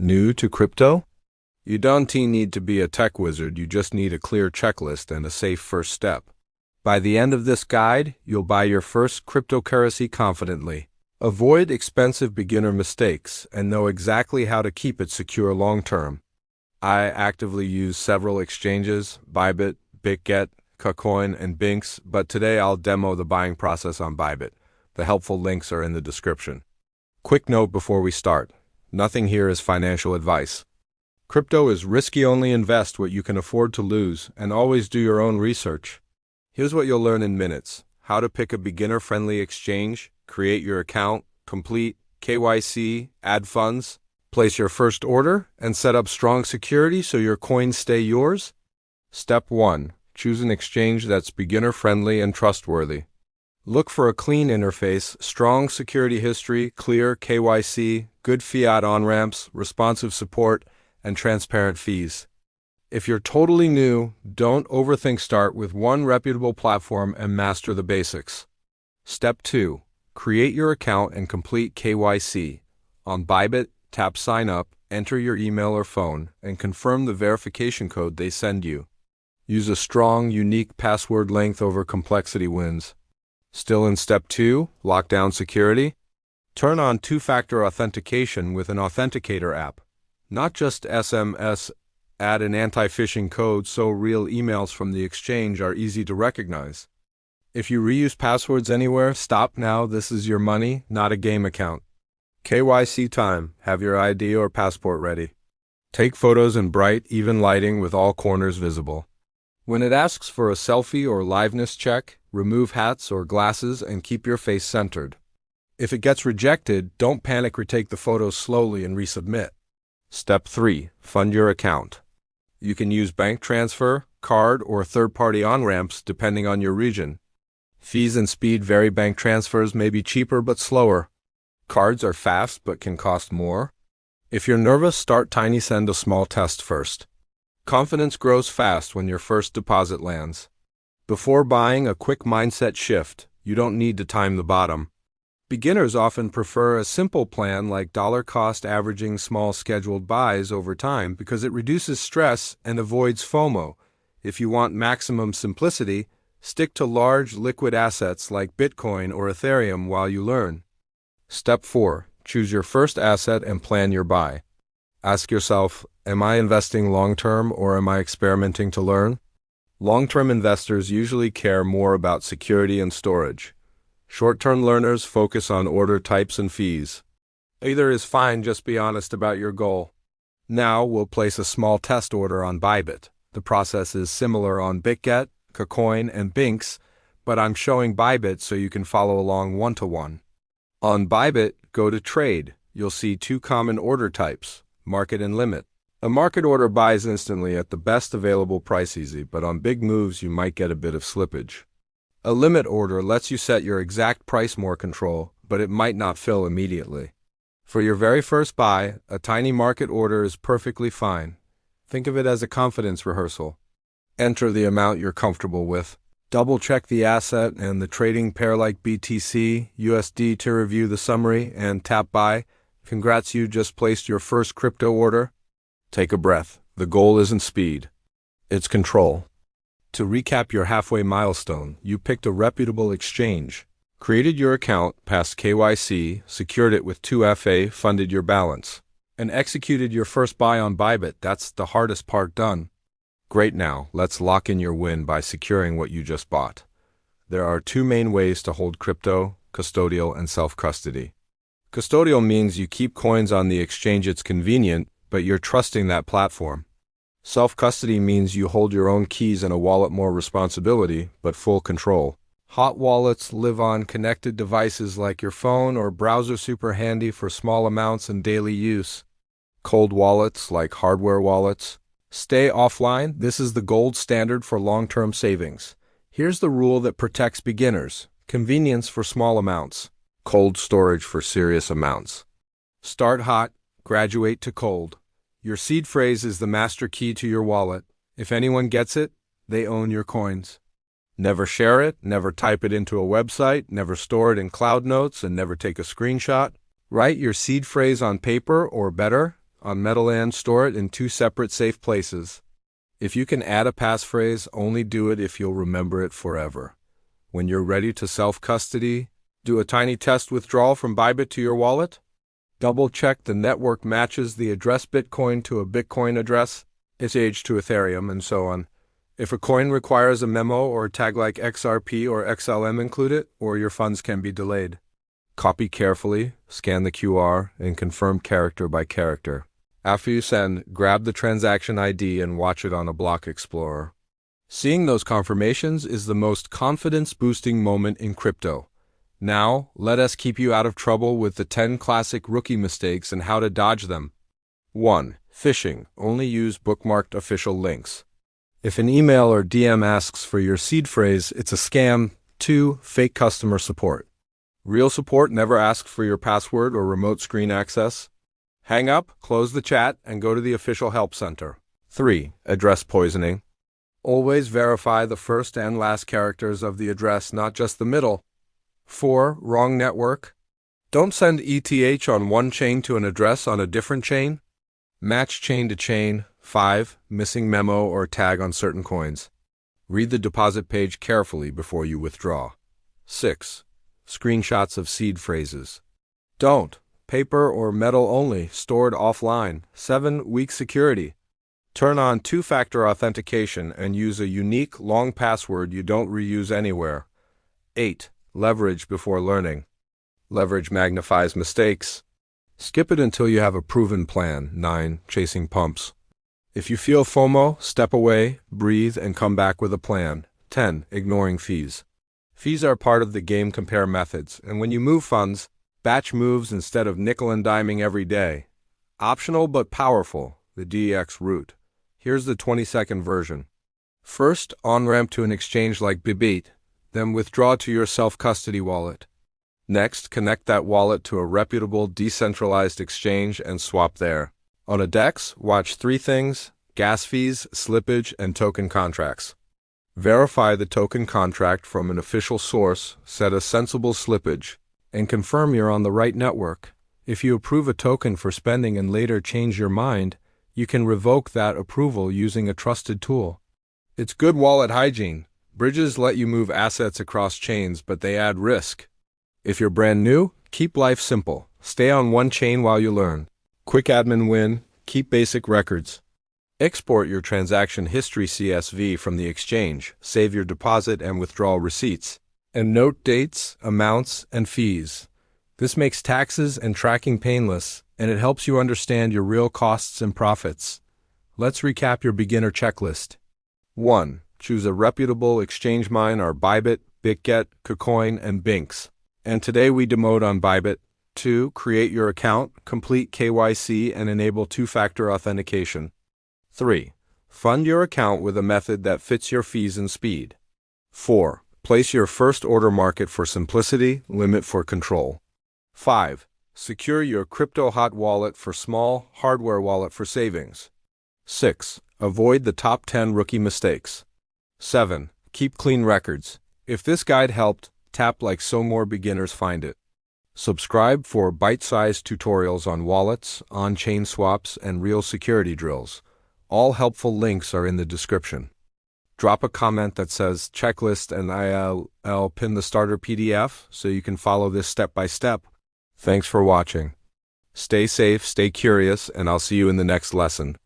New to crypto? You don't need to be a tech wizard, you just need a clear checklist and a safe first step. By the end of this guide, you'll buy your first cryptocurrency confidently. Avoid expensive beginner mistakes and know exactly how to keep it secure long term. I actively use several exchanges, Bybit, BitGet, KuCoin, and Binx, but today I'll demo the buying process on Bybit. The helpful links are in the description. Quick note before we start. Nothing here is financial advice. Crypto is risky, only invest what you can afford to lose, and always do your own research. Here's what you'll learn in minutes. How to pick a beginner-friendly exchange, create your account, complete KYC, add funds, place your first order, and set up strong security so your coins stay yours. Step 1. Choose an exchange that's beginner-friendly and trustworthy. Look for a clean interface, strong security history, clear KYC, good fiat on-ramps, responsive support, and transparent fees. If you're totally new, don't overthink. Start with one reputable platform and master the basics. Step 2. Create your account and complete KYC. On Bybit, tap Sign Up, enter your email or phone, and confirm the verification code they send you. Use a strong, unique password. Length over complexity wins. Still in Step 2, lock down security? Turn on two-factor authentication with an authenticator app. Not just SMS. Add an anti-phishing code so real emails from the exchange are easy to recognize. If you reuse passwords anywhere, stop now. This is your money, not a game account. KYC time. Have your ID or passport ready. Take photos in bright, even lighting with all corners visible. When it asks for a selfie or liveness check, remove hats or glasses and keep your face centered. If it gets rejected, don't panic. Retake the photos slowly and resubmit. Step 3. Fund your account. You can use bank transfer, card, or third-party on-ramps depending on your region. Fees and speed vary. Bank transfers may be cheaper but slower. Cards are fast but can cost more. If you're nervous, start tiny. Send a small test first. Confidence grows fast when your first deposit lands. Before buying, a quick mindset shift. You don't need to time the bottom. Beginners often prefer a simple plan like dollar cost averaging small scheduled buys over time because it reduces stress and avoids FOMO. If you want maximum simplicity, stick to large liquid assets like Bitcoin or Ethereum while you learn. Step 4. Choose your first asset and plan your buy. Ask yourself, am I investing long-term or am I experimenting to learn? Long-term investors usually care more about security and storage. Short-term learners focus on order types and fees. Either is fine, just be honest about your goal. Now we'll place a small test order on Bybit. The process is similar on BitGet, KuCoin, and Binx, but I'm showing Bybit so you can follow along one-to-one. On Bybit, go to Trade. You'll see two common order types, market and limit. A market order buys instantly at the best available price, easy, but on big moves you might get a bit of slippage. A limit order lets you set your exact price, more control, but it might not fill immediately. For your very first buy, a tiny market order is perfectly fine. Think of it as a confidence rehearsal. Enter the amount you're comfortable with. Double-check the asset and the trading pair like BTC, USD to review the summary, and tap Buy. Congrats, you just placed your first crypto order. Take a breath. The goal isn't speed. It's control. To recap your halfway milestone, you picked a reputable exchange, created your account, passed KYC, secured it with 2FA, funded your balance, and executed your first buy on Bybit. That's the hardest part done. Great, now let's lock in your win by securing what you just bought. There are two main ways to hold crypto: custodial and self-custody. Custodial means you keep coins on the exchange. It's convenient, but you're trusting that platform. Self-custody means you hold your own keys in a wallet, more responsibility, but full control. Hot wallets live on connected devices like your phone or browser, super handy for small amounts and daily use. Cold wallets, like hardware wallets, stay offline. This is the gold standard for long-term savings. Here's the rule that protects beginners: convenience for small amounts, cold storage for serious amounts. Start hot, graduate to cold. Your seed phrase is the master key to your wallet. If anyone gets it, they own your coins. Never share it, never type it into a website, never store it in cloud notes, and never take a screenshot. Write your seed phrase on paper, or better, On Metalland, store it in 2 separate safe places. If you can add a passphrase, only do it if you'll remember it forever. When you're ready to self-custody, do a tiny test withdrawal from Bybit to your wallet. Double-check the network matches the address Bitcoin to a Bitcoin address, ETH to Ethereum, and so on. If a coin requires a memo or a tag like XRP or XLM, include it, or your funds can be delayed. Copy carefully, scan the QR, and confirm character by character. After you send, grab the transaction ID and watch it on a block explorer. Seeing those confirmations is the most confidence-boosting moment in crypto. Now, let us keep you out of trouble with the 10 classic rookie mistakes and how to dodge them. 1. Phishing. Only use bookmarked official links. If an email or DM asks for your seed phrase, it's a scam. 2. Fake customer support. Real support never asks for your password or remote screen access. Hang up, close the chat, and go to the official help center. 3. Address poisoning. Always verify the first and last characters of the address, not just the middle. 4. Wrong network. Don't send ETH on one chain to an address on a different chain. Match chain to chain. 5. Missing memo or tag on certain coins. Read the deposit page carefully before you withdraw. 6. Screenshots of seed phrases. Don't. Paper or metal only, stored offline. 7. Weak security. Turn on two-factor authentication and use a unique, long password you don't reuse anywhere. 8. Leverage before learning. Leverage magnifies mistakes. Skip it until you have a proven plan. 9. Chasing pumps. If you feel FOMO, step away, breathe, and come back with a plan. 10. Ignoring fees. Fees are part of the game compare methods, and when you move funds, batch moves instead of nickel and diming every day. Optional but powerful, the DEX route. Here's the 20-second version. First, on-ramp to an exchange like Bybit, then withdraw to your self-custody wallet. Next, connect that wallet to a reputable decentralized exchange and swap there. On a DEX, watch 3 things: gas fees, slippage, and token contracts. Verify the token contract from an official source, set a sensible slippage, and confirm you're on the right network. If you approve a token for spending and later change your mind, you can revoke that approval using a trusted tool. It's good wallet hygiene. Bridges let you move assets across chains, but they add risk. If you're brand new, keep life simple. Stay on one chain while you learn. Quick admin win, keep basic records. Export your transaction history CSV from the exchange, save your deposit and withdrawal receipts, and note dates, amounts, and fees. This makes taxes and tracking painless, and it helps you understand your real costs and profits. Let's recap your beginner checklist. 1. Choose a reputable exchange. Mine are Bybit, BitGet, KuCoin, and Binx. And today we demoed on Bybit. 2. Create your account, complete KYC, and enable two-factor authentication. 3. Fund your account with a method that fits your fees and speed. 4. Place your first order market for simplicity, limit for control. 5. Secure your crypto hot wallet for small, hardware wallet for savings. 6. Avoid the top 10 rookie mistakes. 7. Keep clean records. If this guide helped, tap like so more beginners find it. Subscribe for bite-sized tutorials on wallets, on-chain swaps, and real security drills. All helpful links are in the description. Drop a comment that says checklist and I'll pin the starter PDF so you can follow this step by step. Thanks for watching. Stay safe, stay curious, and I'll see you in the next lesson.